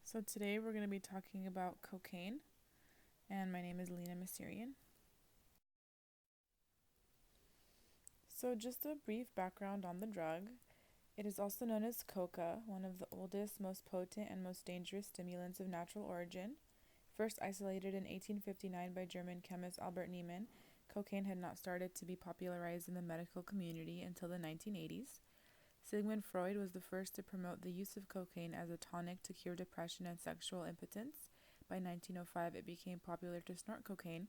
So today we're going to be talking about cocaine, and my name is Lena Masirian. So just a brief background on the drug. It is also known as coca, one of the oldest, most potent, and most dangerous stimulants of natural origin. First isolated in 1859 by German chemist Albert Niemann, cocaine had not started to be popularized in the medical community until the 1980s. Sigmund Freud was the first to promote the use of cocaine as a tonic to cure depression and sexual impotence. By 1905, it became popular to snort cocaine.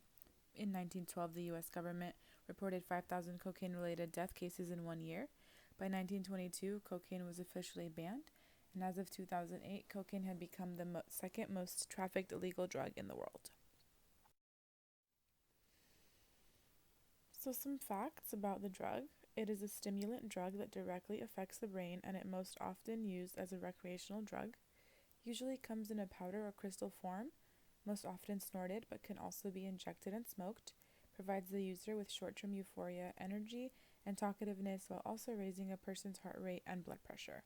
In 1912, the U.S. government reported 5,000 cocaine-related death cases in 1 year. By 1922, cocaine was officially banned, and as of 2008, cocaine had become the second most trafficked illegal drug in the world. So some facts about the drug. It is a stimulant drug that directly affects the brain, and it most often used as a recreational drug. Usually comes in a powder or crystal form, most often snorted but can also be injected and smoked. Provides the user with short-term euphoria, energy, and talkativeness while also raising a person's heart rate and blood pressure.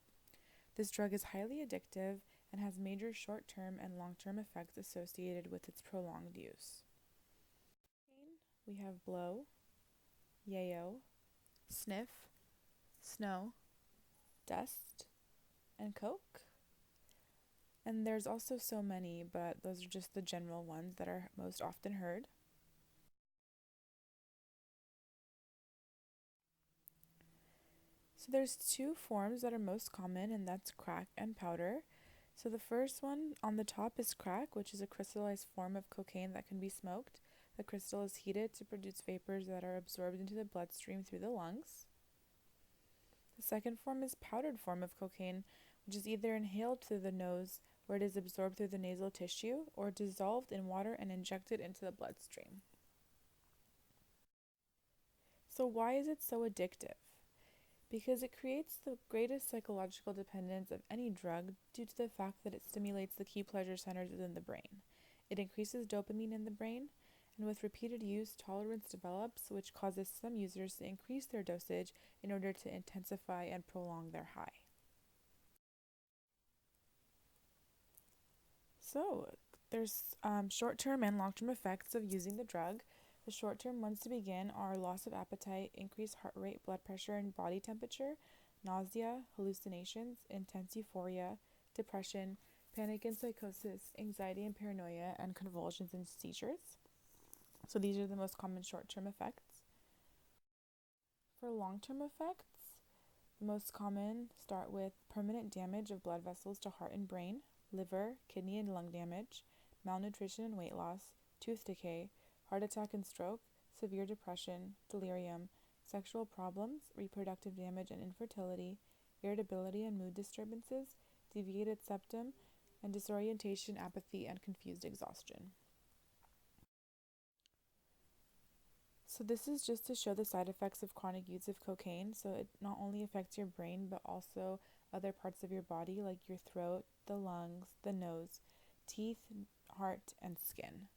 This drug is highly addictive and has major short-term and long-term effects associated with its prolonged use. We have blow, yayo, sniff, snow, dust, and coke. And there's also so many, but those are just the general ones that are most often heard. So there's two forms that are most common, and that's crack and powder. So the first one on the top is crack, which is a crystallized form of cocaine that can be smoked. The crystal is heated to produce vapors that are absorbed into the bloodstream through the lungs. The second form is powdered form of cocaine, which is either inhaled through the nose, where it is absorbed through the nasal tissue, or dissolved in water and injected into the bloodstream. So why is it so addictive? Because it creates the greatest psychological dependence of any drug due to the fact that it stimulates the key pleasure centers within the brain. It increases dopamine in the brain, and with repeated use, tolerance develops, which causes some users to increase their dosage in order to intensify and prolong their high. So, there's short-term and long-term effects of using the drug. The short-term ones to begin are loss of appetite, increased heart rate, blood pressure, and body temperature, nausea, hallucinations, intense euphoria, depression, panic and psychosis, anxiety and paranoia, and convulsions and seizures. So these are the most common short-term effects. For long-term effects, the most common start with permanent damage of blood vessels to heart and brain, liver, kidney and lung damage, malnutrition and weight loss, tooth decay, heart attack and stroke, severe depression, delirium, sexual problems, reproductive damage and infertility, irritability and mood disturbances, deviated septum, and disorientation, apathy, and confused exhaustion. So this is just to show the side effects of chronic use of cocaine. So it not only affects your brain, but also other parts of your body like your throat, the lungs, the nose, teeth, heart, and skin.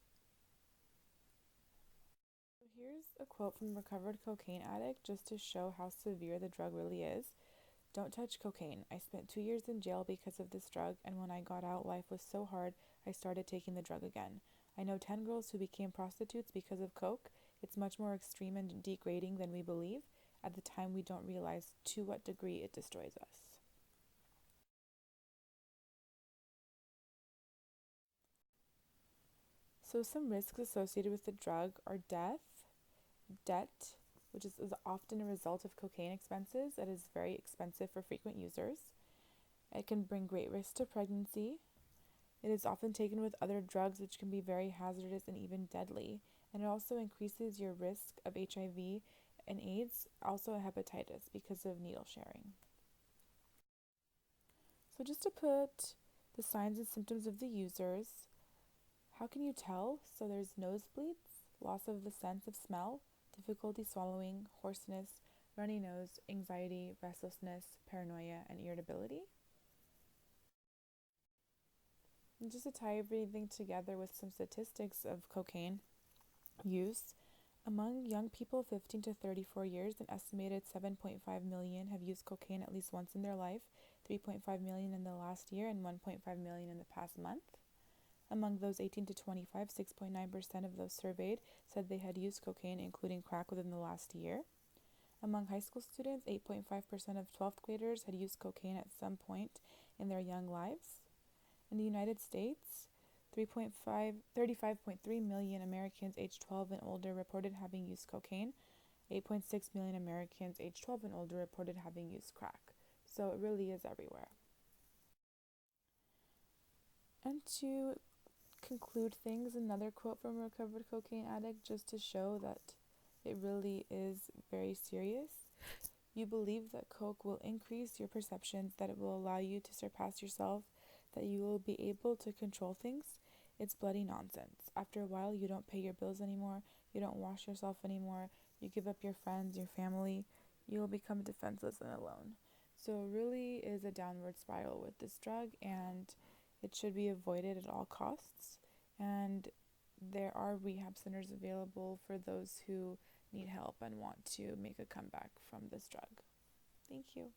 So here's a quote from a recovered cocaine addict just to show how severe the drug really is. Don't touch cocaine. I spent 2 years in jail because of this drug, and when I got out, life was so hard, I started taking the drug again. I know 10 girls who became prostitutes because of coke. It's much more extreme and degrading than we believe. At the time, we don't realize to what degree it destroys us. So some risks associated with the drug are death, debt, which is often a result of cocaine expenses. It is very expensive for frequent users. It can bring great risk to pregnancy. It is often taken with other drugs, which can be very hazardous and even deadly. And it also increases your risk of HIV and AIDS, also hepatitis, because of needle sharing. So just to put the signs and symptoms of the users, how can you tell? So there's nosebleeds, loss of the sense of smell, difficulty swallowing, hoarseness, runny nose, anxiety, restlessness, paranoia, and irritability. And just to tie everything together with some statistics of cocaine use, among young people 15 to 34 years, an estimated 7.5 million have used cocaine at least once in their life. 3.5 million in the last year and 1.5 million in the past month. Among those 18 to 25, 6.9% of those surveyed said they had used cocaine, including crack, within the last year. Among high school students, 8.5% of 12th graders had used cocaine at some point in their young lives. In the United States, 35.3 million Americans aged 12 and older reported having used cocaine. 8.6 million Americans aged 12 and older reported having used crack. So it really is everywhere. And to conclude things, another quote from a recovered cocaine addict, just to show that it really is very serious. You believe that coke will increase your perceptions, that it will allow you to surpass yourself, that you will be able to control things. It's bloody nonsense. After a while, you don't pay your bills anymore, you don't wash yourself anymore, you give up your friends, your family, you will become defenseless and alone. So it really is a downward spiral with this drug, and it should be avoided at all costs. And there are rehab centers available for those who need help and want to make a comeback from this drug. Thank you.